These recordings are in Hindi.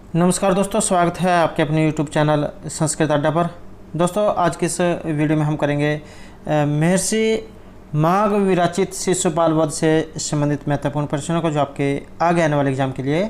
नमस्कार दोस्तों, स्वागत है आपके अपने YouTube चैनल संस्कृत अड्डा पर। दोस्तों, आज के इस वीडियो में हम करेंगे महर्षि माघ विरचित शिशुपाल वध से संबंधित महत्वपूर्ण प्रश्नों को, जो आपके आगे आने वाले एग्जाम के लिए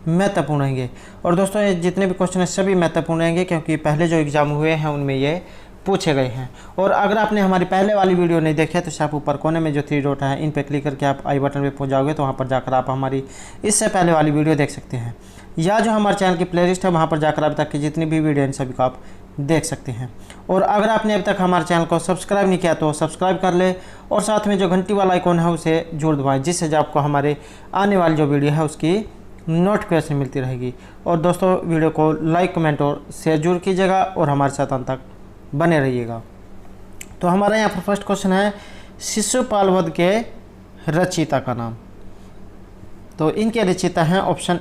महत्वपूर्ण रहेंगे। और दोस्तों, ये जितने भी क्वेश्चन हैं सभी महत्वपूर्ण रहेंगे, क्योंकि पहले जो एग्ज़ाम हुए हैं उनमें ये पूछे गए हैं। और अगर आपने हमारी पहले वाली वीडियो नहीं देखी है तो आप ऊपर कोने में जो 3 डॉट हैं इन पर क्लिक करके आप आई बटन पे पहुंच जाओगे, तो वहां पर जाकर आप हमारी इससे पहले वाली वीडियो देख सकते हैं, या जो हमारे चैनल की प्लेलिस्ट है वहां पर जाकर अभी तक की जितनी भी वीडियो इन सभी को आप देख सकते हैं। और अगर आपने अभी तक हमारे चैनल को सब्सक्राइब नहीं किया तो सब्सक्राइब कर ले, और साथ में जो घंटी वाला आइकॉन है उसे जरूर दबाएं, जिससे जो आपको हमारे आने वाली जो वीडियो है उसकी नोटिफिकेशन मिलती रहेगी। और दोस्तों, वीडियो को लाइक, कमेंट और शेयर जरूर कीजिएगा और हमारे साथ अंत तक बने रहिएगा। तो हमारा यहाँ पर फर्स्ट क्वेश्चन है, शिशुपाल वध के रचयिता का नाम। तो इनके रचयिता हैं ऑप्शन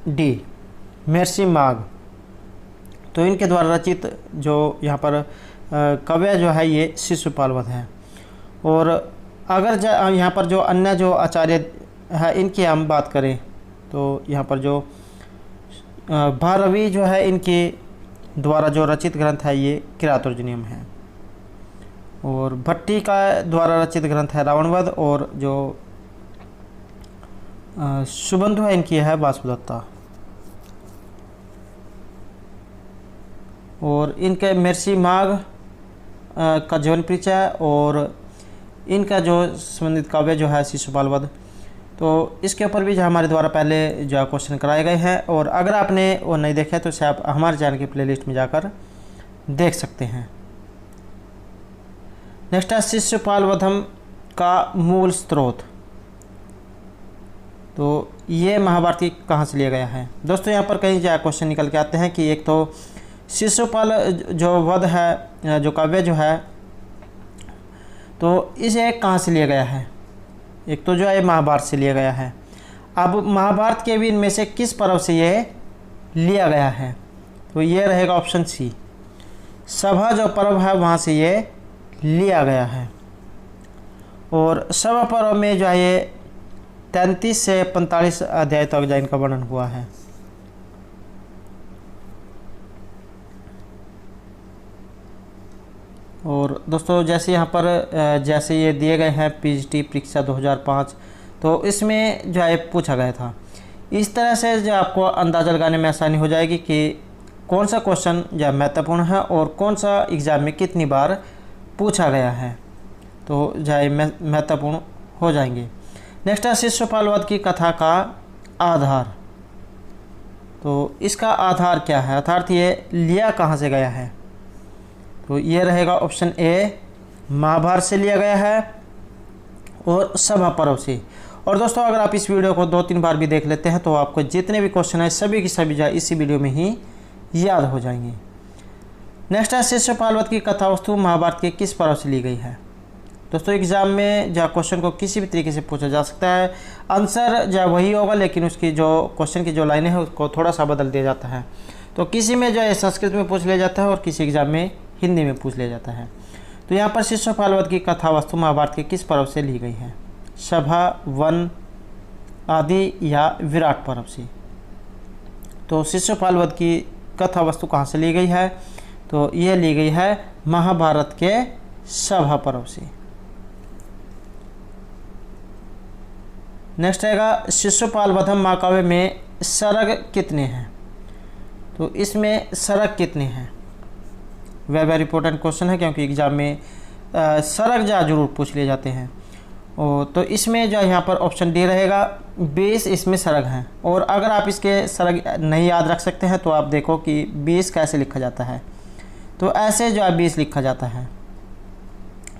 डी, महर्षि माघ। तो इनके द्वारा रचित जो यहाँ पर काव्य जो है ये शिशुपाल वध है। और अगर यहाँ पर जो अन्य जो आचार्य है इनकी हम बात करें तो यहाँ पर जो भारवी जो है इनके द्वारा जो रचित ग्रंथ है ये किरातोर्जुनीयम है। और भट्टी का द्वारा रचित ग्रंथ है रावणवध, और जो सुबंधु है इनकी है वासुदत्ता। और इनके महर्षि माघ का जीवन परिचय और इनका जो संबंधित काव्य जो है शिशुपाल वध, तो इसके ऊपर भी जो हमारे द्वारा पहले जो क्वेश्चन कराए गए हैं। और अगर आपने वो नहीं देखा तो उसे आप हमारे चैनल की प्लेलिस्ट में जाकर देख सकते हैं। नेक्स्ट है, शिशुपाल वधम का मूल स्रोत। तो ये महाभारत की कहाँ से लिया गया है। दोस्तों, यहाँ पर कई जो क्वेश्चन निकल के आते हैं कि एक तो शिशुपाल जो वध है, जो काव्य जो है, तो इसे कहाँ से लिया गया है। एक तो जो है महाभारत से लिया गया है। अब महाभारत के भी इनमें से किस पर्व से ये लिया गया है, तो ये रहेगा ऑप्शन सी, सभा जो पर्व है वहाँ से ये लिया गया है। और सभा पर्व में जो है ये 33 से 45 अध्याय तक जो इनका वर्णन हुआ है। और दोस्तों, जैसे यहाँ पर जैसे ये दिए गए हैं पीजीटी परीक्षा 2005, तो इसमें जो है पूछा गया था। इस तरह से जो आपको अंदाज़ा लगाने में आसानी हो जाएगी कि कौन सा क्वेश्चन जो महत्वपूर्ण है और कौन सा एग्ज़ाम में कितनी बार पूछा गया है, तो जो है महत्वपूर्ण हो जाएंगे। नेक्स्ट है, शिशुपाल वध की कथा का आधार। तो इसका आधार क्या है, अर्थात ये लिया कहाँ से गया है, तो ये रहेगा ऑप्शन ए, महाभारत से लिया गया है और सभा पर्व से। और दोस्तों, अगर आप इस वीडियो को 2-3 बार भी देख लेते हैं तो आपको जितने भी क्वेश्चन है सभी की सभी जो इसी वीडियो में ही याद हो जाएंगे। नेक्स्ट है, शिशुपाल वध की कथा वस्तु महाभारत के किस पर्व से ली गई है। दोस्तों, एग्जाम में जो क्वेश्चन को किसी भी तरीके से पूछा जा सकता है, आंसर जो वही होगा, लेकिन उसकी जो क्वेश्चन की जो लाइनें हैं उसको थोड़ा सा बदल दिया जाता है। तो किसी में जो है संस्कृत में पूछ लिया जाता है और किसी एग्जाम में हिंदी में पूछ लिया जाता है। तो यहाँ पर शिशुपाल वध की कथा वस्तु महाभारत के किस पर्व से ली गई है, सभा, वन आदि या विराट पर्व से। तो शिशुपाल वध की कथा वस्तु कहाँ से ली गई है, तो ये ली गई है महाभारत के सभा पर्व से। नेक्स्ट आएगा, शिशुपाल वधम महाकाव्य में सरग कितने हैं। तो इसमें सरग कितने हैं, वह वेरी इंपॉर्टेंट क्वेश्चन है, क्योंकि एग्जाम में सरग जरूर पूछ लिए जाते हैं। और तो इसमें जो यहाँ पर ऑप्शन डी रहेगा, 20 इसमें सरग हैं। और अगर आप इसके सरग नहीं याद रख सकते हैं तो आप देखो कि 20 कैसे लिखा जाता है। तो ऐसे जो है 20 लिखा जाता है।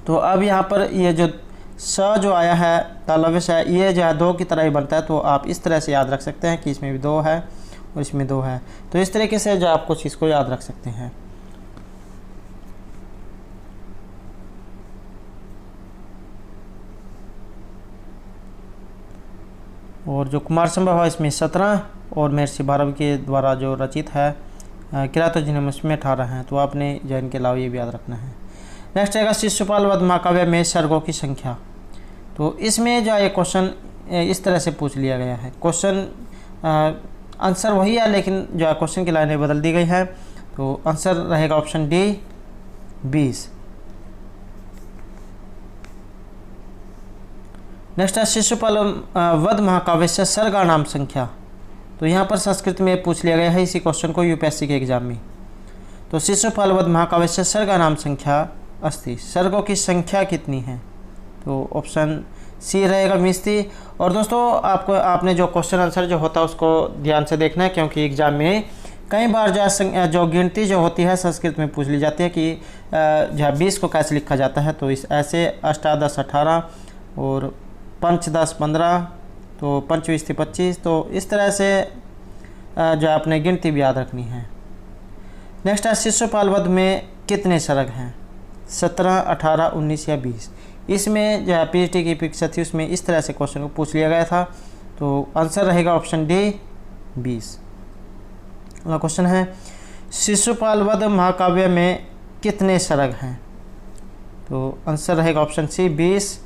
तो अब यहाँ पर ये जो स जो आया है तालव्य है, ये जो है 2 की तरह ही बनता है। तो आप इस तरह से याद रख सकते हैं कि इसमें भी 2 है और इसमें 2 है। तो इस तरीके से जो आप कुछ इसको याद रख सकते हैं। और जो कुमार संभव है इसमें 17 और महर्षि भारवी के द्वारा जो रचित है किरातोर्जुनीयम उसमें 18 हैं। तो आपने जो इनके अलावा ये भी याद रखना है। नेक्स्ट आएगा, शिशुपाल वध महाकाव्य में सर्गों की संख्या। तो इसमें जो ये क्वेश्चन इस तरह से पूछ लिया गया है। क्वेश्चन आंसर वही है, लेकिन जो है क्वेश्चन की लाइनें बदल दी गई है। तो आंसर रहेगा ऑप्शन डी 20। नेक्स्ट है शिशुपाल वध महाकाव्य से सर्गा नाम संख्या। तो यहाँ पर संस्कृत में पूछ लिया गया है इसी क्वेश्चन को यूपीएससी के एग्जाम में। तो शिशुपाल वध महाकाव्य से सर्गा नाम संख्या अस्ति, सर्गों की संख्या कितनी है? तो ऑप्शन सी रहेगा 20 थी। और दोस्तों आपने जो क्वेश्चन आंसर जो होता है उसको ध्यान से देखना है, क्योंकि एग्जाम में कई बार जो गिनती जो होती है संस्कृत में पूछ ली जाती है कि जो 20 को कैसे लिखा जाता है। तो इस ऐसे अष्टादश 18 और पंचदश 15, तो पंचविश 25, तो इस तरह से जो आपने गिनती भी याद रखनी है। नेक्स्ट है शिशुपाल वध में कितने सर्ग हैं? 17, 18, 19 या 20। इसमें जो पीएचडी की परीक्षा थी उसमें इस तरह से क्वेश्चन को पूछ लिया गया था। तो आंसर रहेगा ऑप्शन डी 20। अगला क्वेश्चन है शिशुपाल वध महाकाव्य में कितने सर्ग हैं? तो आंसर रहेगा ऑप्शन सी 20।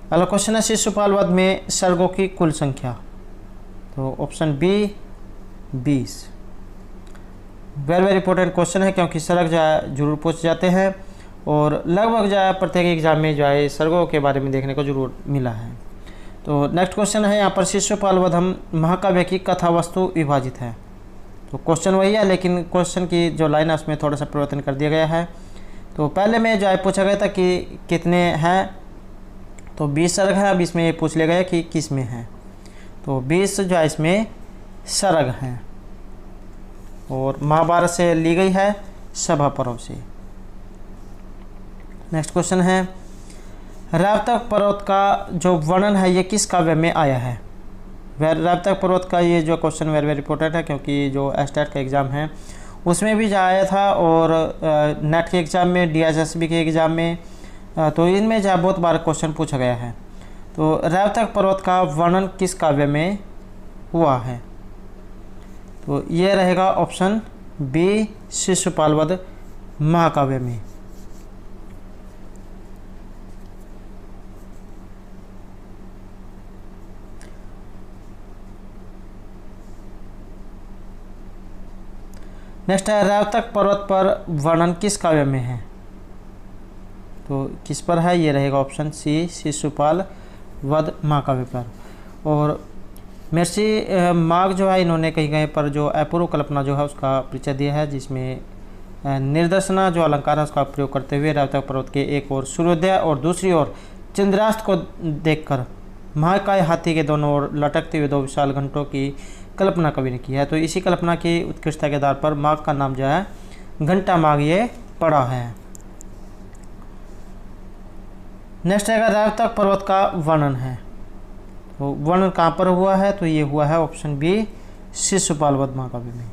अगला क्वेश्चन है शिशुपाल वध में सर्गों की कुल संख्या। तो option B 20। Very important question है, क्योंकि सर्ग जो है जरूर पूछ जाते हैं और लगभग जो है प्रत्येक एग्जाम में जो है सर्गों के बारे में देखने को जरूर मिला है। तो नेक्स्ट क्वेश्चन है यहाँ पर शिशुपाल वध महाकाव्य की कथा वस्तु विभाजित है। तो क्वेश्चन वही है, लेकिन क्वेश्चन की जो लाइन है उसमें थोड़ा सा परिवर्तन कर दिया गया है। तो पहले में जो है पूछा गया था कि कितने हैं, तो 20 सर्ग है। अब इसमें ये पूछ लिया गया कि किस में है, तो 20 जो है इसमें सर्ग हैं और महाभारत से ली गई है, सभा पर्व से। नेक्स्ट क्वेश्चन है रावतक पर्वत का जो वर्णन है ये किस काव्य में आया है? रावतक पर्वत का ये जो क्वेश्चन वेरी इंपॉर्टेंट है, क्योंकि जो एस्टेट का एग्ज़ाम है उसमें भी जो आया था और नेट के एग्ज़ाम में, डीएसएसबी के एग्ज़ाम में, तो इनमें जो बहुत बार क्वेश्चन पूछा गया है। तो रावतक पर्वत का वर्णन किस काव्य में हुआ है? तो ये रहेगा ऑप्शन बी शिशुपाल वध महाकाव्य में। नेक्स्ट है रावतक पर्वत पर वर्णन किस काव्य में है? तो किस पर है? ये रहेगा ऑप्शन सी शिशुपाल वध महाकाव्य पर। और महर्षि माघ जो है इन्होंने कहीं कहीं पर जो अपूर्व कल्पना जो है उसका परिचय दिया है, जिसमें निर्देशना जो अलंकार है उसका प्रयोग करते हुए रावतक पर्वत के एक ओर सूर्योदय और दूसरी ओर चंद्रास्त को देखकर महाकाय हाथी के दोनों ओर लटकते हुए 2 विशाल घंटों की कल्पना कवि ने की है। तो इसी कल्पना की उत्कृष्टता के आधार पर माघ का नाम जो है घंटा माघ ये पड़ा है। नेक्स्ट है रावतक पर्वत का वर्णन है। तो वर्णन कहाँ पर हुआ है? तो ये हुआ है ऑप्शन बी शिशुपाल वध महाकाव्य में।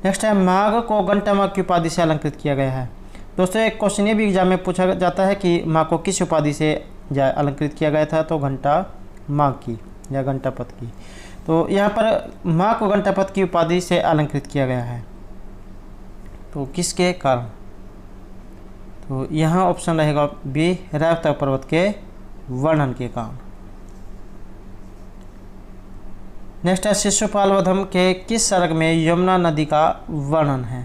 नेक्स्ट है माघ को घंटा माघ की उपाधि से अलंकृत किया गया है। दोस्तों एक क्वेश्चन ये भी एग्जाम में पूछा जाता है कि माघ को किस उपाधि से अलंकृत किया गया था? तो घंटा माघ की या घंटापथ की। तो यहाँ पर माघ को घंटापथ की उपाधि से अलंकृत किया गया है, तो किसके कारण? तो यहाँ ऑप्शन रहेगा बी रावतक पर्वत के वर्णन के कारण। नेक्स्ट है शिशुपाल वधम के किस सर्ग में यमुना नदी का वर्णन है?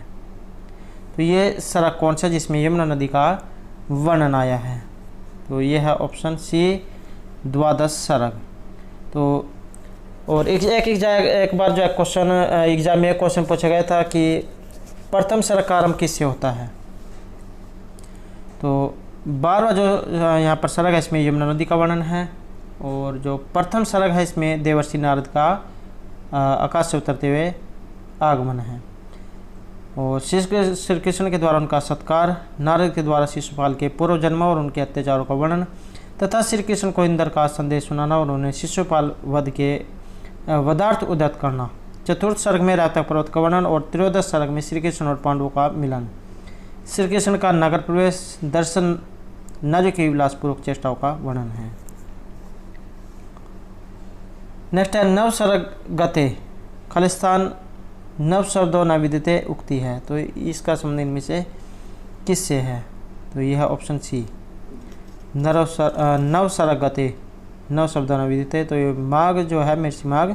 तो ये सर्ग कौन सा जिसमें यमुना नदी का वर्णन आया है? तो ये है ऑप्शन सी द्वादश सर्ग। तो और एक बार जो है क्वेश्चन एग्जाम में क्वेश्चन पूछा गया था कि प्रथम सर्ग का आरंभ किससे होता है? तो 12वां जो यहाँ पर सर्ग है इसमें यमुना नदी का वर्णन है, और जो प्रथम सर्ग है इसमें देवर्षि नारद का आकाश से उतरते हुए आगमन है, और श्री कृष्ण के द्वारा उनका सत्कार, नारद के द्वारा शिशुपाल के पूर्व जन्म और उनके अत्याचारों का वर्णन, तथा श्री कृष्ण को इंद्र का संदेश सुनाना और उन्हें शिशुपाल वध के वदार्थ उदत करना। चतुर्थ सर्ग में रावतक पर्वत का वर्णन, और त्रयोदश सर्ग में श्री कृष्ण और पांडवों का मिलन, श्री कृष्ण का नगर प्रवेश, दर्शन, नज की विलासपूर्वक चेष्टाओं का वर्णन है। नेक्स्ट है नव सर्ग गते खलिस्तान नव शब्दों न विदिते उक्ति है। तो इसका संबंध इनमें से किससे है? तो यह है ऑप्शन सी नव सर्ग गते नव शब्दाना विदिते। तो ये माघ जो है, महर्षि माघ,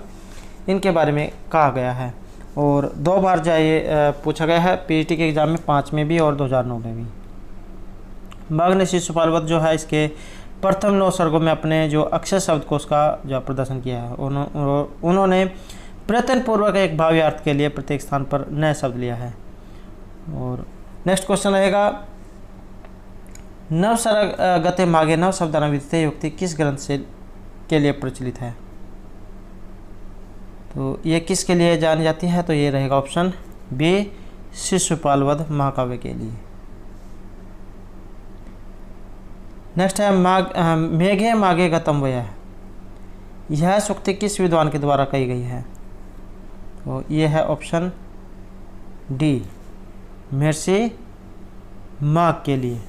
इनके बारे में कहा गया है। और 2 बार जो ये पूछा गया है पीजीटी के एग्ज़ाम में, 5 में भी और 2009 में भी। माघ ने शिशुपाल वध जो है इसके प्रथम 9 सर्गों में अपने जो अक्षर शब्दकोश का जो प्रदर्शन किया है, उन्होंने प्रयत्न पूर्वक एक भावी अर्थ के लिए प्रत्येक स्थान पर नया शब्द लिया है। और नेक्स्ट क्वेश्चन रहेगा, नव सर्ग गते माघे नव शब्दाना विदिते युक्ति किस ग्रंथ से के लिए प्रचलित है? तो ये किसके लिए जानी जाती है? तो ये रहेगा ऑप्शन बी, शिशुपाल वध महाकाव्य के लिए। नेक्स्ट है मेघे माघे गतम वयः, यह सूक्ति किस विद्वान के द्वारा कही गई है? तो ये है ऑप्शन डी, महर्षि माघ के लिए।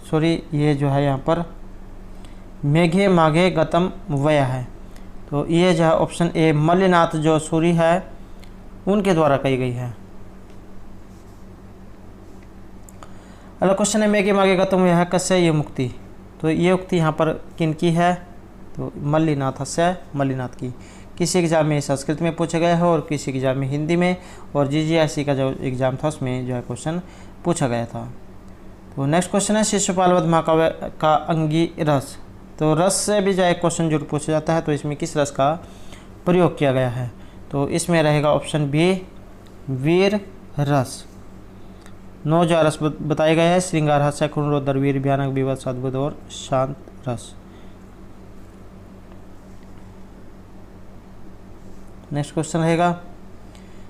सॉरी, ये जो है यहाँ पर मेघे माघे गतम वयः है। तो ये जो है ऑप्शन ए, मल्लिनाथ जो सूरी है उनके द्वारा कही गई है। अगला क्वेश्चन है, मेघे माघे गतम वयः कस्य ये मुक्ति। तो ये उक्ति यहाँ पर किनकी है? तो मल्लिनाथस्य, मल्लिनाथ की। किसी एग्जाम में संस्कृत में पूछा गया है और किसी एग्जाम में हिंदी में, और जीजीआईसी का जो एग्ज़ाम था उसमें जो है क्वेश्चन पूछा गया था। तो नेक्स्ट क्वेश्चन है, शिशुपाल वध महाकाव्य का अंगी रस। तो रस से भी जो है क्वेश्चन जरूर पूछा जाता है, तो इसमें किस रस का प्रयोग किया गया है? तो इसमें रहेगा ऑप्शन बी, वीर रस। 9 जो रस बताए गए हैं, श्रृंगार, हास्य, करुण, रौद्र, वीर, भयानक, विवश, अद्भुत और शांत रस। नेक्स्ट क्वेश्चन रहेगा,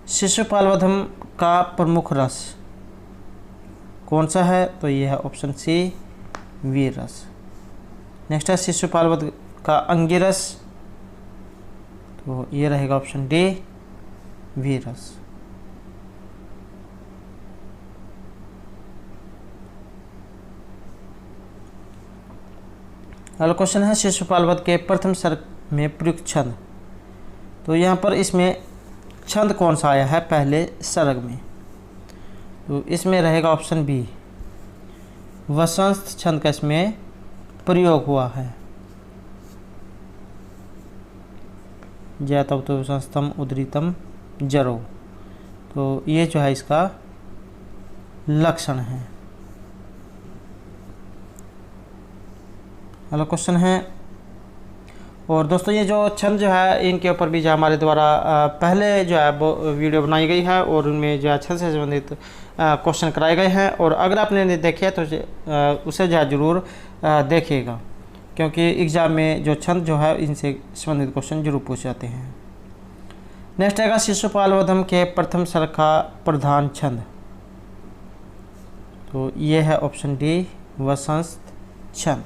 शिशुपाल वधम का प्रमुख रस कौन सा है? तो ये है ऑप्शन सी, वीर रस। नेक्स्ट है, शिशुपाल वध का अंगी रस। तो ये रहेगा ऑप्शन डी, वीर रस। अगला क्वेश्चन है, शिशुपाल वध के प्रथम सर्ग में प्रयुक्त छंद। तो यहाँ पर इसमें छंद कौन सा आया है पहले सर्ग में? तो इसमें रहेगा ऑप्शन बी, वसंत छंद का इसमें प्रयोग हुआ है। जयतव तो वसंतम उदरीतम जरो। तो ये जो है इसका लक्षण है। अगला क्वेश्चन है, और दोस्तों ये जो छंद जो है इनके ऊपर भी जो हमारे द्वारा पहले जो है वो वीडियो बनाई गई है, और उनमें जो है छंद से संबंधित क्वेश्चन कराए गए हैं। और अगर आपने नहीं देखे है तो उसे जो है ज़रूर देखिएगा, क्योंकि एग्ज़ाम में जो छंद जो है इनसे संबंधित क्वेश्चन जरूर पूछे जाते हैं। नेक्स्ट आएगा, शिशुपाल वधम के प्रथम सर्ग का प्रधान छंद। तो ये है ऑप्शन डी, वसंत छंद।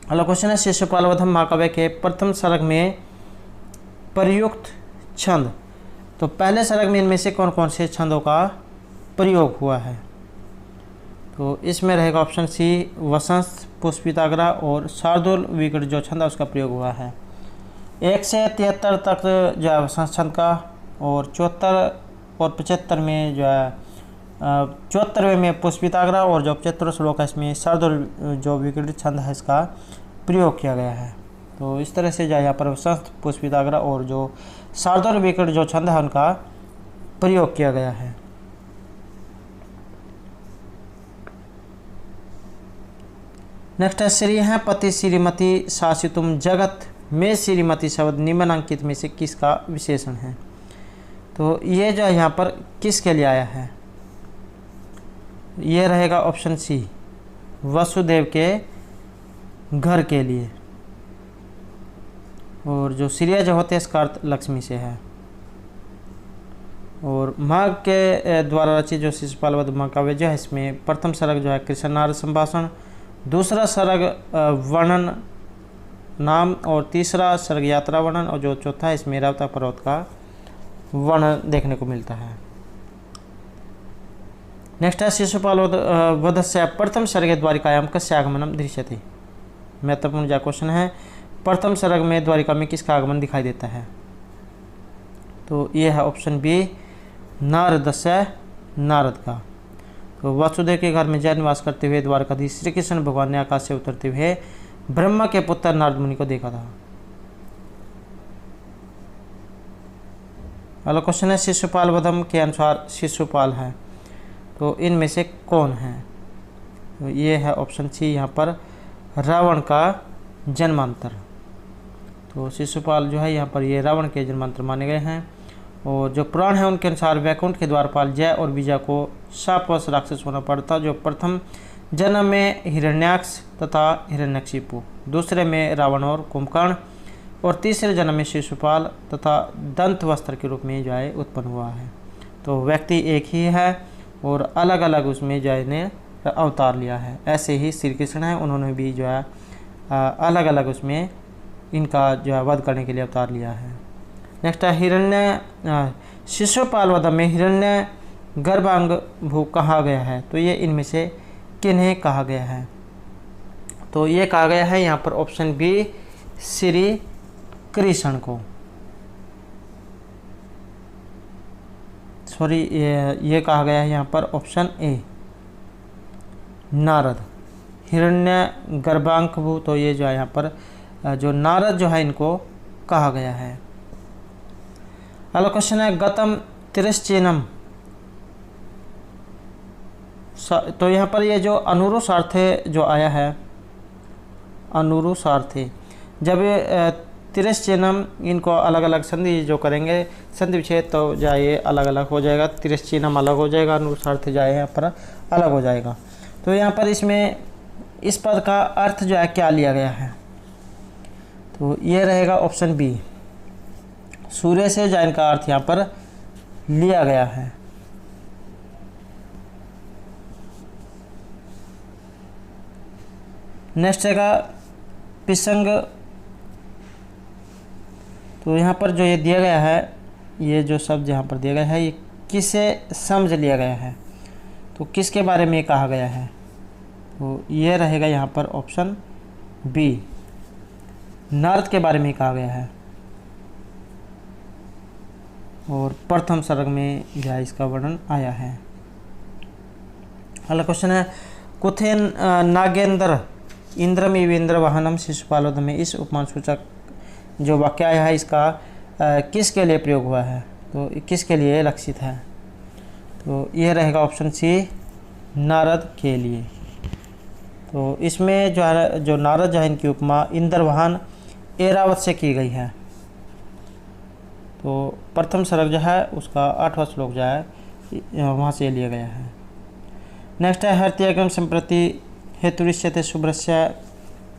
अगला क्वेश्चन है, शिशुपाल वधम महाकाव्य के प्रथम सर्ग में प्रयुक्त छंद। तो पहले सर्ग में इनमें से कौन कौन से छंदों का प्रयोग हुआ है? तो इसमें रहेगा ऑप्शन सी, वसंत, पुष्पिताग्रह और शार्दूल विकट जो छंद है उसका प्रयोग हुआ है। 1 से 73 तक जो है वसंत छंद का, और 74 और 75 में जो है 74वें में पुष्पिताग्रह, और जो 75 श्लोक है इसमें शार्दूल जो विकट छंद है इसका प्रयोग किया गया है। तो इस तरह से जो है यहाँ पर वसंत, पुष्पिताग्रह और जो शार्दूल विकट जो छंद है उनका प्रयोग किया गया है। नेक्स्ट है, श्री हैं पति श्रीमती शासितुम जगत में श्रीमती शब्द निम्नलिखित में से किसका विशेषण है? तो ये जो है यहाँ पर किसके लिए आया है? ये रहेगा ऑप्शन सी, वसुदेव के घर के लिए। और जो श्रेय जो होते हैं इसका अर्थ लक्ष्मी से है। और माघ के द्वारा रचित जो शिशुपाल वध महाकाव्य जो है इसमें प्रथम सर्ग जो है कृष्ण नारद संभाषण, दूसरा सर्ग वर्णन नाम, और तीसरा सर्ग यात्रा वर्णन, और जो चौथा है इसमें रावता पर्वत का वर्णन देखने को मिलता है। नेक्स्ट है, शिशुपाल वधस्य प्रथम सर्गे द्वारिकायाम कस्य आगमनम दृश्यते। महत्वपूर्ण जो क्वेश्चन है, प्रथम सर्ग में द्वारिका में किसका आगमन दिखाई देता है? तो ये है ऑप्शन बी, नारदस्य, नारद का। तो वासुदेव के घर में जय निवास करते हुए द्वारकाधीश श्री कृष्ण भगवान ने आकाश से उतरते हुए ब्रह्मा के पुत्र नारद मुनि को देखा था। अगला क्वेश्चन है शिशुपाल वधम के अनुसार शिशुपाल है, तो इनमें से कौन है? तो ये है ऑप्शन सी यहाँ पर रावण का जन्मांतर। तो शिशुपाल जो है यहाँ पर ये रावण के जन्मांतर माने गए हैं। और जो पुराण है उनके अनुसार वैकुंठ के द्वारपाल जय और विजय को शापवश राक्षस होना पड़ता, जो प्रथम जन्म में हिरण्याक्ष तथा हिरण्यकशिपु, दूसरे में रावण और कुंभकर्ण और तीसरे जन्म में शिशुपाल तथा दंत वस्त्र के रूप में जो है उत्पन्न हुआ है। तो व्यक्ति एक ही है और अलग अलग उसमें जो है ने अवतार लिया है। ऐसे ही श्री कृष्ण है, उन्होंने भी जो है अलग अलग उसमें इनका जो है वध करने के लिए अवतार लिया है। नेक्स्ट है शिशुपाल वध में हिरण्य गर्भांग भू कहा गया है, तो ये इनमें से किन्हें कहा गया है? तो ये कहा गया है यहाँ पर ऑप्शन बी श्री कृष्ण को। सॉरी, ये कहा गया है यहाँ पर ऑप्शन ए नारद, हिरण्य गर्भांक भू, तो ये जो है यहाँ पर जो नारद जो है इनको कहा गया है। अगला क्वेश्चन है गतम तिरश्चीनम, तो यहाँ पर ये जो अनुरुसार्थे जो आया है, अनुरुसार्थे, जब तिरश्चीनम इनको अलग अलग संधि जो करेंगे संधि विच्छेद, तो जाए अलग अलग हो जाएगा, तिरश्चीनम अलग हो जाएगा, अनुरुसार्थे जाए यहाँ पर अलग हो जाएगा। तो यहाँ पर इसमें इस पद का अर्थ जो है क्या लिया गया है? तो ये रहेगा ऑप्शन बी सूर्य से जो इनका अर्थ यहाँ पर लिया गया है। नेक्स्ट रहेगा पिसंग, तो यहाँ पर जो ये दिया गया है, ये जो शब्द यहाँ पर दिया गया है, ये किसे समझ लिया गया है? तो किसके बारे में कहा गया है? तो ये रहेगा यहाँ पर ऑप्शन बी नारद के बारे में कहा गया है। और प्रथम सर्ग में यह इसका वर्णन आया है। अगला क्वेश्चन है कुथे नागेंद्र इंद्रमिव इंद्र वाहनम शिशुपाल में, इस उपमान सूचक जो वाक्य आया है इसका किसके लिए प्रयोग हुआ है? तो किसके लिए लक्षित है? तो यह रहेगा ऑप्शन सी नारद के लिए। तो इसमें जो है जो नारद जो है इनकी उपमा इंद्र वाहन ऐरावत से की गई है। तो प्रथम सर्ग जो है उसका 8वां श्लोक जो है वहाँ से लिया गया है। नेक्स्ट है हर्त्यगम संप्रति हेतुरिष्यते शुभ्रस्य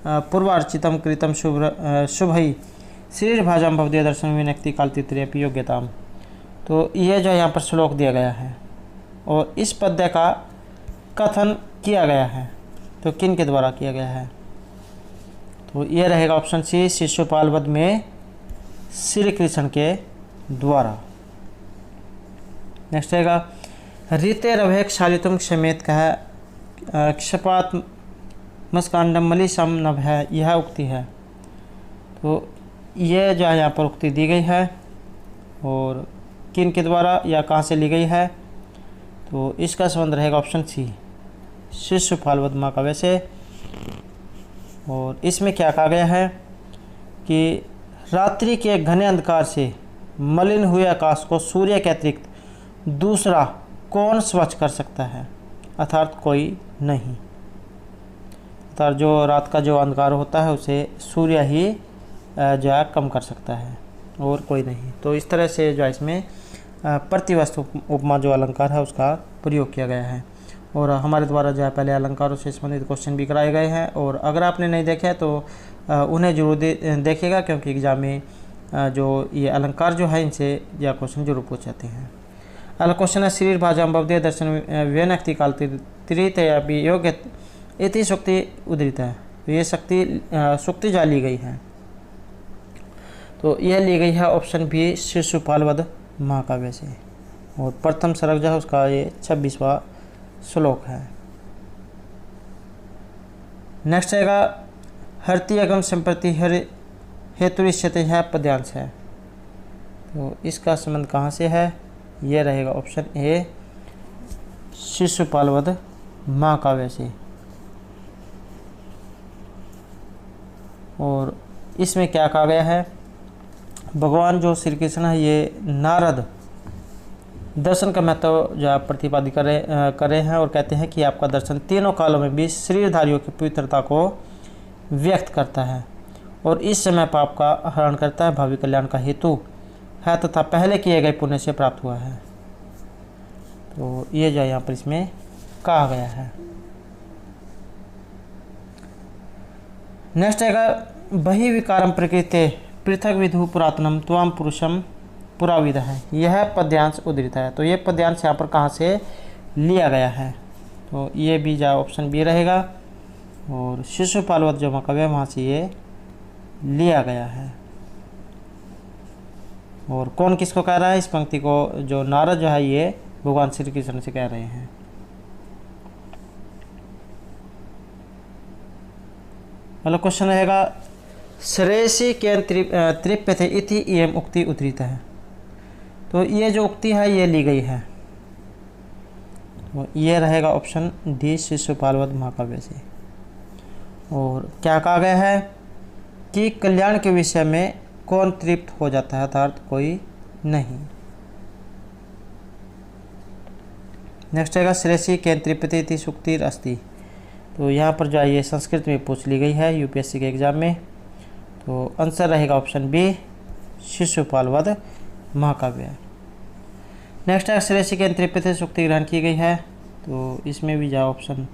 पूर्वार्चितम कृतम शुभई शरीर भाजम भवदीय दर्शन विनक्ति कालतित्रेपि योग्यताम। तो ये जो यहाँ पर श्लोक दिया गया है और इस पद्य का कथन किया गया है, तो किन के द्वारा किया गया है? तो ये रहेगा ऑप्शन सी शिशुपाल वध में श्री कृष्ण के द्वारा। नेक्स्ट रहेगा रीते रभेक शालितुम क्षमेत कह क्षपात मस्कांडम मलिशम नभ है, यह उक्ति है। तो ये जो है यहाँ पर उक्ति दी गई है और किन के द्वारा या कहाँ से ली गई है? तो इसका संबंध रहेगा ऑप्शन सी शिशुपाल वध महाकाव्य से। और इसमें क्या कहा गया है कि रात्रि के घने अंधकार से मलिन हुए आकाश को सूर्य के अतिरिक्त दूसरा कौन स्वच्छ कर सकता है? अर्थात कोई नहीं, अर्थात जो रात का जो अंधकार होता है उसे सूर्य ही जो है कम कर सकता है और कोई नहीं। तो इस तरह से जो है इसमें प्रतिवस्तु उपमा जो अलंकार है उसका प्रयोग किया गया है। और हमारे द्वारा जो है पहले अलंकारों से संबंधित क्वेश्चन भी कराए गए हैं, और अगर आपने नहीं देखे हैं तो उन्हें जरूर देखिएगा, क्योंकि एग्जाम में जो ये अलंकार जो है इनसे यह क्वेश्चन जरूर पूछ जाते हैं। अगला क्वेश्चन है शरीर भाजम भवदीय दर्शन व्यनक्ति काल त्रित योग्य इति शक्ति उदृत है। तो ये शक्ति जा ली गई है, तो यह ली गई है ऑप्शन बी शिशुपाल वध महाकाव्य से। और प्रथम सर्ग जो है उसका ये 26वां श्लोक है। नेक्स्ट आएगा हरति अगम संप्रति हर हेतुरिष्यते है पद्यांश है। तो इसका संबंध कहाँ से है? ये रहेगा ऑप्शन ए शिशुपाल वध महाकाव्य से। और इसमें क्या कहा गया है, भगवान जो श्री कृष्ण है ये नारद दर्शन का महत्व जो आप प्रतिपादित कर रहे हैं और कहते हैं कि आपका दर्शन तीनों कालों में भी शरीरधारियों की पवित्रता को व्यक्त करता है और इस समय पाप का हरण करता है, भावी कल्याण का हेतु है तथा पहले किए गए पुण्य से प्राप्त हुआ है। तो ये जो यहाँ पर इसमें कहा गया है। नेक्स्ट आएगा बहि विकारम प्रकृते पृथक विधु पुरातनम त्वाम पुरुषम पुराविद है। यह पद्यांश उद्धृत है। तो ये पद्यांश यहाँ पर कहाँ से लिया गया है, तो ये भी जो ऑप्शन बी रहेगा। और शिशुपाल वध जो महाकाव्य वहाँ से ये लिया गया है। और कौन किसको कह रहा है, इस पंक्ति को जो नारद जो है ये भगवान श्री कृष्ण से कह रहे हैं। अगला क्वेश्चन रहेगा श्रेयसी के तृप्यते इति इयम उक्ति उद्धृत है। तो ये जो उक्ति है ये ली गई है, तो ये रहेगा ऑप्शन डी शिशुपाल वध महाकाव्य से। और क्या कहा गया है कि कल्याण के विषय में कौन तृप्त हो जाता है, अर्थात कोई नहीं। नेक्स्ट आएगा श्रेयसी के तृप्यते इति सुक्तिर अस्ति। तो यहाँ पर जो है ये संस्कृत में पूछ ली गई है यूपीएससी के एग्जाम में। तो आंसर रहेगा ऑप्शन बी शिशुपाल वध महाकाव्य। नेक्स्ट है श्रेयसी के तृप्यते सुक्ति ग्रहण की गई है। तो इसमें भी जो ऑप्शन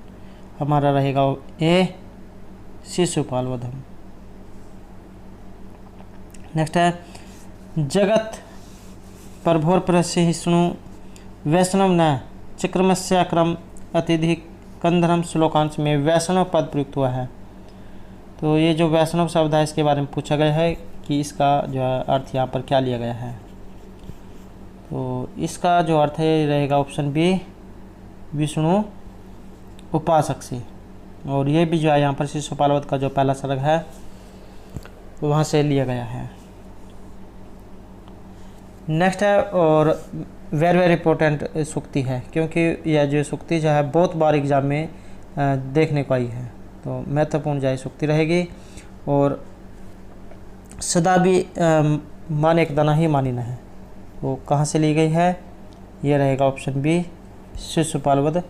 हमारा रहेगा ए शिशुपाल वधम। नेक्स्ट है जगत परभोर प्रस्य सुनु वैष्णव न चक्रमस्य क्रम अत्यधिक कंधरम श्लोकांश में वैष्णव पद प्रयुक्त हुआ है। तो ये जो वैष्णव शब्द है इसके बारे में पूछा गया है कि इसका जो अर्थ यहाँ पर क्या लिया गया है। तो इसका जो अर्थ है ये रहेगा ऑप्शन बी विष्णु उपासक से। और ये भी जो है यहाँ पर शिशुपाल वध का जो पहला सर्ग है वहाँ से लिया गया है। नेक्स्ट है और वेरी वेरी इंपॉर्टेंट सूक्ति है, क्योंकि यह जो सूक्ति जो है बहुत बार एग्जाम में देखने को आई है। तो महत्वपूर्ण जो सूक्ति रहेगी। और सदा भी माने एक दाना ही मानी न है, वो कहाँ से ली गई है, ये रहेगा ऑप्शन बी शिशुपाल वध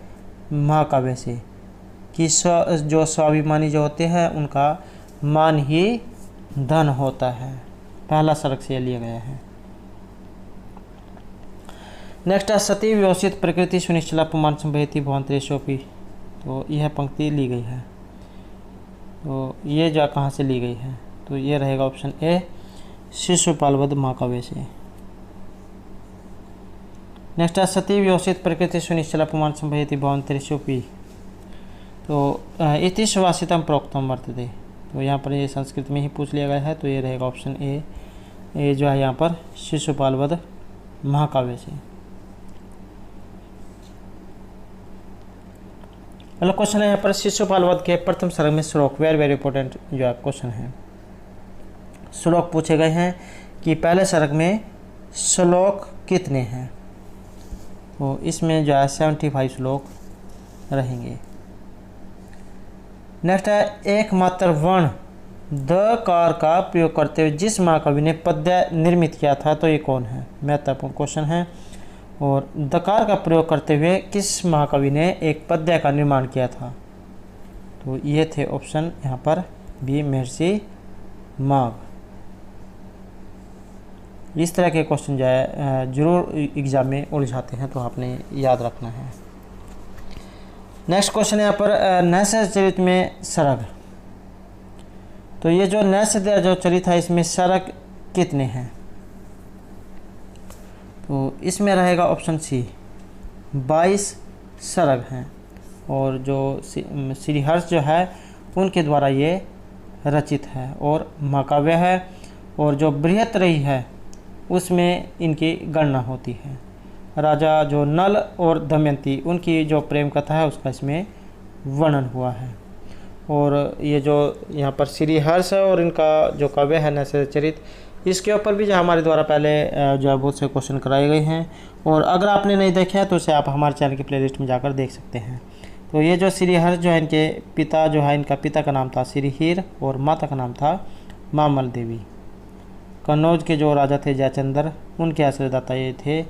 महाकाव्य से। कि जो स्वाभिमानी जो होते हैं उनका मान ही धन होता है, पहला सर्ग से लिया गया है। नेक्स्ट है सती व्यवस्थित प्रकृति सुनिश्चला पुमान संभयती भवंतरेशोपी। तो यह पंक्ति ली गई है। तो ये जो कहाँ से ली गई है, तो ये रहेगा ऑप्शन ए शिशुपाल वध महाकाव्य से। नेक्स्ट है सती व्यवस्थित प्रकृति सुनिश्चला पुमान संभयती भवंतरेशोपी। तो इति सुवासितम प्रोक्तम वर्तते। तो यहाँ पर ये संस्कृत में ही पूछ लिया गया है। तो ये रहेगा ऑप्शन ए जो है यहाँ पर शिशुपाल वध महाकाव्य से। अगला क्वेश्चन है यहाँ पर शिशुपाल वध के प्रथम सर्ग में श्लोक, वेरी वेरी इंपॉर्टेंट जो है क्वेश्चन है। श्लोक पूछे गए हैं कि पहले सर्ग में श्लोक कितने हैं। तो इसमें जो है 75 श्लोक रहेंगे। नेक्स्ट है एकमात्र वर्ण दकार का प्रयोग करते हुए जिस महाकवि ने पद्य निर्मित किया था, तो ये कौन है, महत्वपूर्ण क्वेश्चन है। और दकार का प्रयोग करते हुए किस महाकवि ने एक पद्य का निर्माण किया था, तो ये थे ऑप्शन यहाँ पर बी महर्षि माघ। इस तरह के क्वेश्चन जो है जरूर एग्जाम में उलझाते हैं, तो आपने याद रखना है। नेक्स्ट क्वेश्चन है यहाँ पर नैस्य चरित में सरग। तो ये जो नैस्य जो चरित है इसमें सरग कितने हैं, तो इसमें रहेगा ऑप्शन सी 22 सरग हैं। और जो श्रीहर्ष जो है उनके द्वारा ये रचित है और महाकाव्य है। और जो बृहत्त्रयी है उसमें इनकी गणना होती है। राजा जो नल और दमयंती उनकी जो प्रेम कथा है उसका इसमें वर्णन हुआ है। और ये जो यहाँ पर श्रीहर्ष है और इनका जो काव्य है नैस्य चरित इसके ऊपर भी जो हमारे द्वारा पहले जो है बहुत से क्वेश्चन कराए गए हैं, और अगर आपने नहीं देखे हैं तो उसे आप हमारे चैनल की प्लेलिस्ट में जाकर देख सकते हैं। तो ये जो श्री हर्ष जो है इनके पिता जो है, इनका पिता का नाम था श्री हीर और माता का नाम था मामल देवी। कन्नौज के जो राजा थे जयचंद्र, उनके आश्रयदाता ये थे।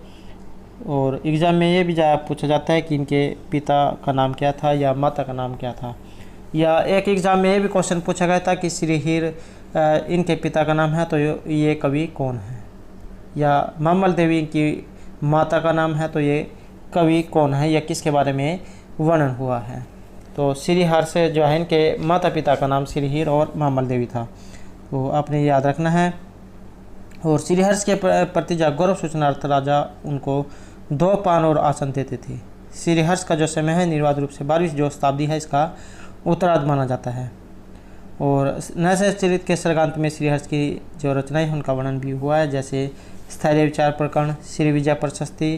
और एग्ज़ाम में ये भी पूछा जाता है कि इनके पिता का नाम क्या था या माता का नाम क्या था। या एक एग्ज़ाम में ये भी क्वेश्चन पूछा गया था कि श्री हीर इनके पिता का नाम है तो ये कवि कौन है, या मामल देवी इनकी माता का नाम है तो ये कवि कौन है या किसके बारे में वर्णन हुआ है। तो श्री हर्ष जो है इनके माता पिता का नाम श्री हीर और मामल देवी था, तो आपने याद रखना है। और श्री हर्ष के प्रति जो गौरव सूचनार्थ राजा उनको 2 पान और आसन देते थे। श्री हर्ष का जो समय है निर्बाध रूप से 12वीं जो शताब्दी है इसका उत्तरार्ध माना जाता है। और नैसद चरित के सर्गांत में श्री हर्ष की जो रचनाएं हैं उनका वर्णन भी हुआ है, जैसे स्थैर्य विचार प्रकरण, श्री विजय प्रशस्ति,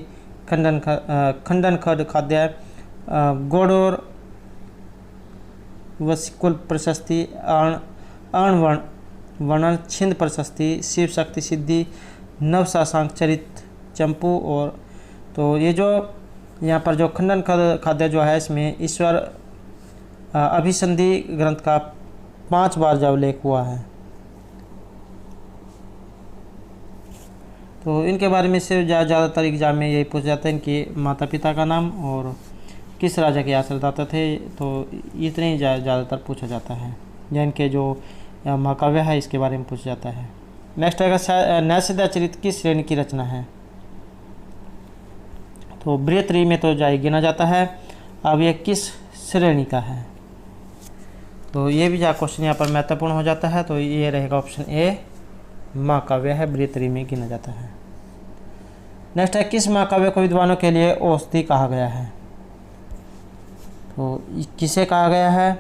खंडन खड खाद्य, गोडोर वसिकुल प्रशस्ति, अर्ण वर्णन, छिंद प्रशस्ति, शिव शक्ति सिद्धि, नव शाशांक चरित, चंपू। और तो ये जो यहाँ पर जो खंडन खाद्य जो है इसमें ईश्वर अभिसंधि ग्रंथ का 5 बार जब उल्लेख हुआ है। तो इनके बारे में से ज़्यादातर एग्जाम में यही पूछा जाता है, इनके माता पिता का नाम और किस राजा के आश्रयदाता थे, तो इतने ही ज़्यादातर पूछा जाता है। या इनके जो महाकाव्य है इसके बारे में पूछा जाता है। नेक्स्ट आएगा नैषध चरित किस श्रेणी की रचना है। तो बृहत्तरी में तो जाए गिना जाता है। अब ये किस श्रेणी का है, तो ये भी क्वेश्चन यहाँ पर महत्वपूर्ण हो जाता है। तो ये रहेगा ऑप्शन ए, महाकाव्य है, बृहत्तरी में गिना जाता है। नेक्स्ट है किस महाकाव्य को विद्वानों के लिए औषधि कहा गया है। तो किसे कहा गया है,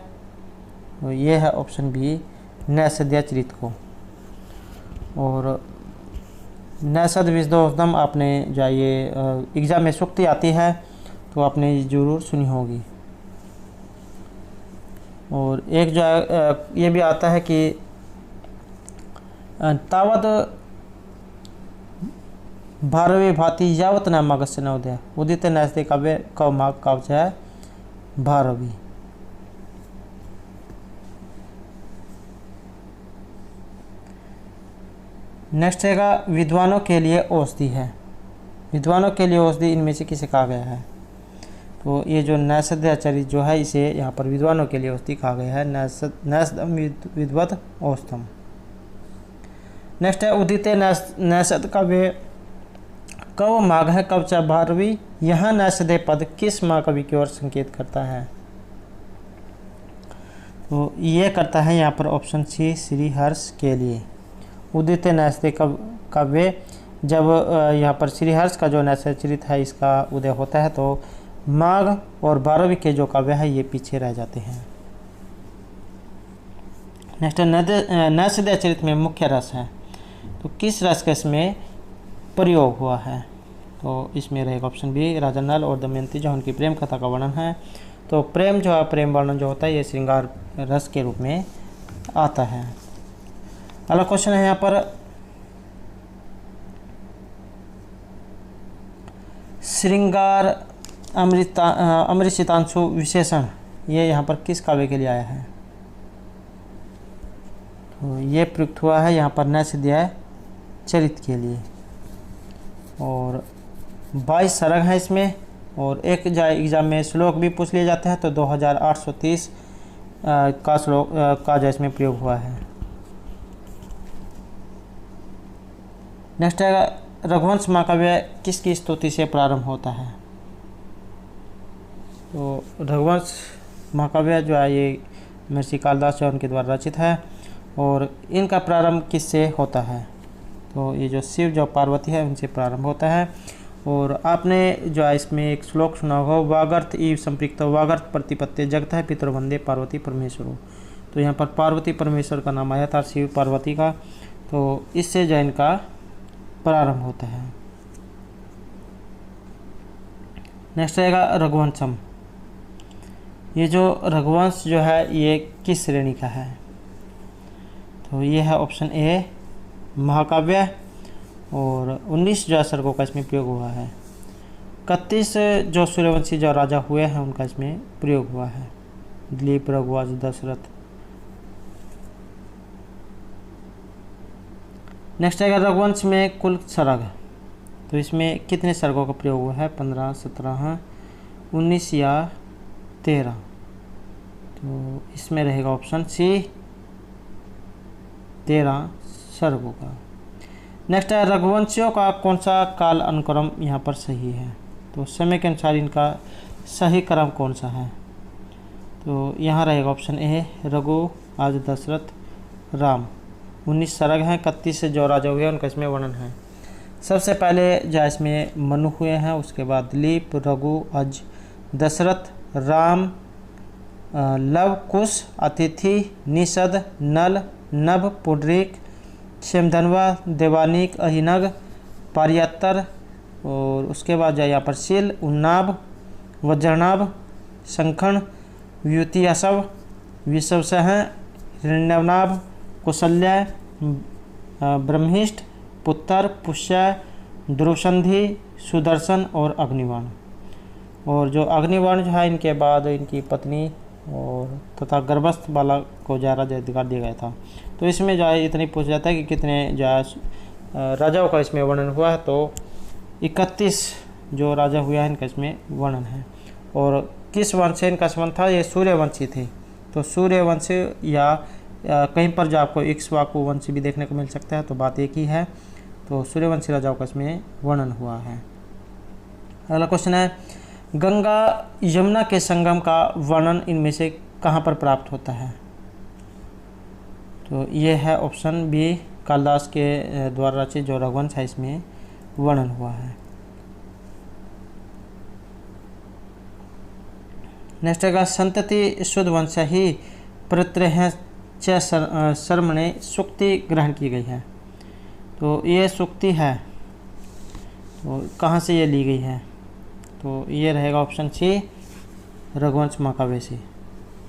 तो ये है ऑप्शन बी, नैषध चरित को। और नैषध विशदोषधम आपने जो ये एग्जाम में सूक्ति आती है तो आपने ज़रूर सुनी होगी। और एक जो ये भी आता है कि तावत भारवी भांति यावत न मगस्य नवोदय उदित नैषधे काव्य कवमाग काव्य है भारवी। नेक्स्ट रहेगा विद्वानों के लिए औषधि है। विद्वानों के लिए औषधि इनमें से किसे कहा गया है, तो ये जो नैषध चरित जो है इसे यहाँ पर विद्वानों के लिए औषधि कहा गया है, नैषधम विद्वत औषधम। नेक्स्ट है उदित नैषध काव्य कव माघ है कवचा भारवी, यहाँ नैषधे पद किस महाकवि की ओर संकेत करता है। तो ये करता है यहाँ पर ऑप्शन सी, श्री हर्ष के लिए। उदित नैषधे काव्य जब यहाँ पर श्री हर्ष का जो नैषध चरित है इसका उदय होता है तो माघ और भारवी के जो काव्य है ये पीछे रह जाते हैं। नेक्स्ट नैषध चरित में मुख्य रस है, तो किस रस का इसमें प्रयोग हुआ है, तो इसमें रहेगा ऑप्शन बी, राजा नल और दमयंती जो उनकी प्रेम कथा का वर्णन है। तो प्रेम जो है, प्रेम वर्णन जो होता है ये श्रृंगार रस के रूप में आता है। अगला क्वेश्चन है यहाँ पर श्रृंगार अमृतांशु विशेषण, ये यहाँ पर किस काव्य के लिए आया है, तो ये प्रयुक्त हुआ है यहाँ पर नैषध चरित के लिए। और 22 सरग हैं इसमें, और एक एग्जाम में श्लोक भी पूछ लिए जाते हैं, तो 2830 का श्लोक का जो इसमें प्रयोग हुआ है। नेक्स्ट है रघुवंश महाकाव्य किसकी स्तुति से प्रारंभ होता है, तो रघुवंश महाकाव्य जो है ये महर्षि कालिदास जो उनके द्वारा रचित है, और इनका प्रारंभ किससे होता है, तो ये जो शिव जो पार्वती है उनसे प्रारंभ होता है। और आपने जो है इसमें एक श्लोक सुना होगा, वागर्थ ईव संपृक्त वागर्थ प्रतिपत्ति जगत है पितृ वंदे पार्वती परमेश्वरो, तो यहाँ पर पार्वती परमेश्वर का नाम आया था, शिव पार्वती का, तो इससे जो इनका प्रारंभ होता है। नेक्स्ट रहेगा रघुवंशम, ये जो रघुवंश जो है ये किस श्रेणी का है, तो ये है ऑप्शन ए, महाकाव्य, और 19 जो है सर्गों का इसमें प्रयोग हुआ है। 31 जो सूर्यवंशी जो राजा हुए हैं उनका इसमें प्रयोग हुआ है, दिलीप, रघुवंश, दशरथ। नेक्स्ट आएगा रघुवंश में कुल सर्ग, तो इसमें कितने सर्गों का प्रयोग हुआ है? 15, 17, 19 या 13। तो इसमें रहेगा ऑप्शन सी 13 सर्गों का। नेक्स्ट है रघुवंशियों का कौन सा काल अनुक्रम यहाँ पर सही है? तो समय के अनुसार इनका सही क्रम कौन सा है? तो यहाँ रहेगा ऑप्शन ए रघु, आज, दशरथ, राम। 19 सर्ग हैं, 31 से जो राजा हुए उनका इसमें वर्णन है। सबसे पहले जो इसमें मनु हुए हैं, उसके बाद दिलीप, रघु, अज, दशरथ, राम, लव, कुश, अतिथि, निषद, नल, नभ, पुंडरीक, क्षेमधनवा, देवानीक, अहिनग, पारियात्तर, और उसके बाद जाए यहाँ पर शील, उन्नाभ, वज्रनाभ, शंखण, व्युतियासव, विषवसह, हिरण्यनाभ, कौशल्या, ब्रह्मिष्ठ, पुत्र, पुष्य, ध्रुवसंधि, सुदर्शन और अग्निवाण। और जो अग्निवाण जो है इनके बाद इनकी पत्नी और तथा गर्भस्थ बालक को जो राज्याधिकार दिया गया था। तो इसमें जो है इतनी पूछ जाता है कि कितने जो है राजाओं का इसमें वर्णन हुआ है, तो 31 जो राजा हुआ है इनका इसमें वर्णन है। और किस वंश से इनका संबंध था? ये सूर्यवंशी थे। तो सूर्यवंशी या कहीं पर जो आपको इक्ष्वाकु वंशी भी देखने को मिल सकता है, तो बात एक ही है। तो सूर्यवंशी राजाओं का इसमें वर्णन हुआ है। अगला क्वेश्चन है गंगा यमुना के संगम का वर्णन इनमें से कहाँ पर प्राप्त होता है? तो ये है ऑप्शन बी कालिदास के द्वारा रचित जो रघुवंश है इसमें वर्णन हुआ है। नेक्स्ट है संतति शुद्ध वंश ही प्रत्रह च शर्मणे सूक्ति ग्रहण की गई है। तो ये सूक्ति है, तो कहाँ से ये ली गई है? तो ये रहेगा ऑप्शन सी रघुवंश महाकाव्य से।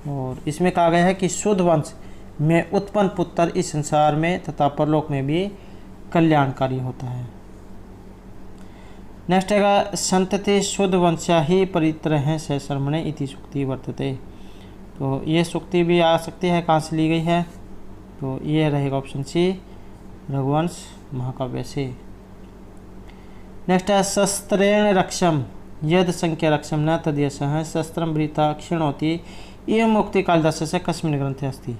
और इसमें कहा गया है कि शुद्ध वंश में उत्पन्न पुत्र इस संसार में तथा परलोक में भी कल्याणकारी होता है। नेक्स्ट है संतति शुद्ध वंशा ही परित्रह से शर्मणे इति सूक्ति वर्तते। तो ये सूक्ति भी आ सकती है, कहाँ से ली गई है? तो ये रहेगा ऑप्शन सी रघुवंश महाकाव्य से। नेक्स्ट है शस्त्रेण रक्षम यद संख्या रक्षम न तद्यश शस्त्रम वृता क्षीणोति एवं मुक्ति कालिदास से कस्मिन् ग्रंथे अस्ति।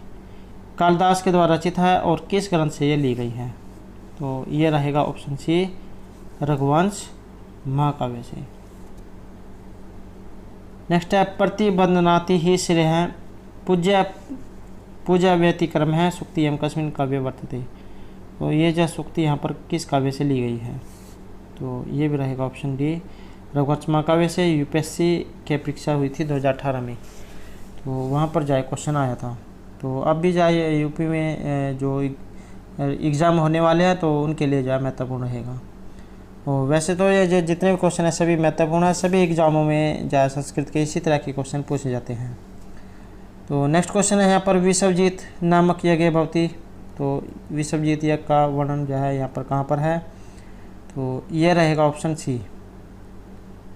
कालिदास के द्वारा रचित है और किस ग्रंथ से ये ली गई है? तो ये रहेगा ऑप्शन सी रघुवंश महाकाव्य से। नेक्स्ट है प्रतिबंधनाति ही श्रेय पूजा व्यतिक्रम है सूक्ति एवं कस्मिन् काव्य वर्तते। तो ये जो सूक्ति यहाँ पर किस काव्य से ली गई है? तो ये भी रहेगा ऑप्शन डी रघुवंश महाकाव्य से। यूपीएससी की परीक्षा हुई थी 2018 में, तो वहाँ पर जाए क्वेश्चन आया था। तो अब भी जाए यूपी में जो एग्ज़ाम होने वाले हैं तो उनके लिए जाए महत्वपूर्ण रहेगा। और वैसे तो ये जो जितने भी क्वेश्चन हैं सभी महत्वपूर्ण है, सभी एग्जामों में जो संस्कृत के इसी तरह के क्वेश्चन पूछे जाते हैं। तो नेक्स्ट क्वेश्चन है यहाँ पर विश्वजीत नामक यज्ञ भवती। तो विश्वजीत यज्ञ का वर्णन जो है यहाँ पर कहाँ पर है? तो ये रहेगा ऑप्शन सी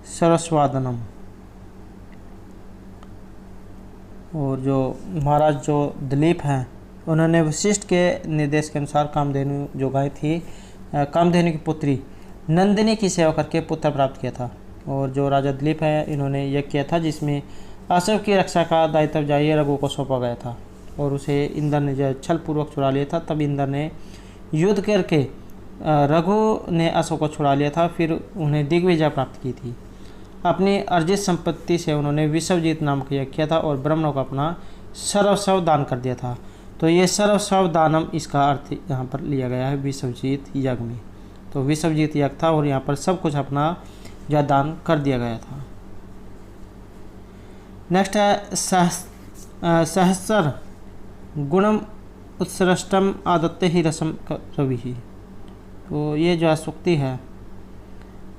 सरस्वादनम। और जो महाराज जो दिलीप हैं उन्होंने वशिष्ठ के निर्देश के अनुसार कामधेनु जो गाय थी, कामधेनु की पुत्री नंदिनी की सेवा करके पुत्र प्राप्त किया था। और जो राजा दिलीप है इन्होंने यह किया था जिसमें अशोक की रक्षा का दायित्व जाइए रघु को सौंपा गया था, और उसे इंद्र ने जो छल पूर्वक छुड़ा लिया था। तब इंद्र ने युद्ध करके रघु ने अशोक को छुड़ा लिया था, फिर उन्हें दिग्विजय प्राप्त की थी। अपनी अर्जित संपत्ति से उन्होंने विश्वजीत नामक यज्ञ किया था और ब्राह्मणों को अपना सर्वस्व दान कर दिया था। तो ये सर्वस्व दानम इसका अर्थ यहाँ पर लिया गया है विश्वजीत यज्ञ में। तो विश्वजीत यज्ञ था और यहाँ पर सब कुछ अपना जो दान कर दिया गया था। नेक्स्ट है सहस्र गुणम उत्सृष्टम आदत्ते ही रसम रवि ही। तो ये जो सूक्ति है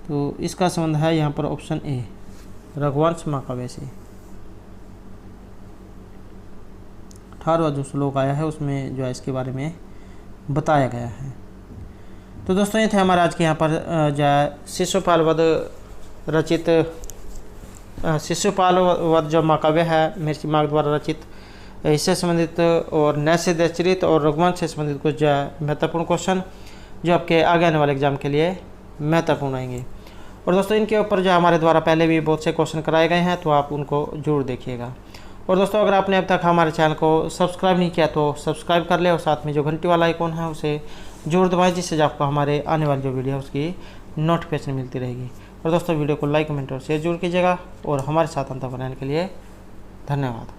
तो इसका संबंध है यहाँ पर ऑप्शन ए रघुवंश महाकाव्य से। 18वां जो श्लोक आया है उसमें जो है इसके बारे में बताया गया है। तो दोस्तों ये थे हमारे आज के यहाँ पर जो शिशुपाल वध रचित शिशुपाल वध जो महाकाव्य है महर्षि माघ द्वारा रचित, इससे संबंधित और नैषधीय चरित्र और रघुवंश से संबंधित कुछ महत्वपूर्ण क्वेश्चन जो आपके आगे आने वाले एग्जाम के लिए महत्वपूर्ण आएंगे। और दोस्तों इनके ऊपर जो हमारे द्वारा पहले भी बहुत से क्वेश्चन कराए गए हैं, तो आप उनको जरूर देखिएगा। और दोस्तों अगर आपने अब तक हमारे चैनल को सब्सक्राइब नहीं किया तो सब्सक्राइब कर ले और साथ में जो घंटी वाला आइकॉन है उसे जरूर दबाएं, जिससे आपको हमारे आने वाली जो वीडियो है उसकी नोटिफिकेशन मिलती रहेगी। और दोस्तों वीडियो को लाइक, कमेंट और शेयर जरूर कीजिएगा और हमारे साथ अंतर बनाने के लिए धन्यवाद।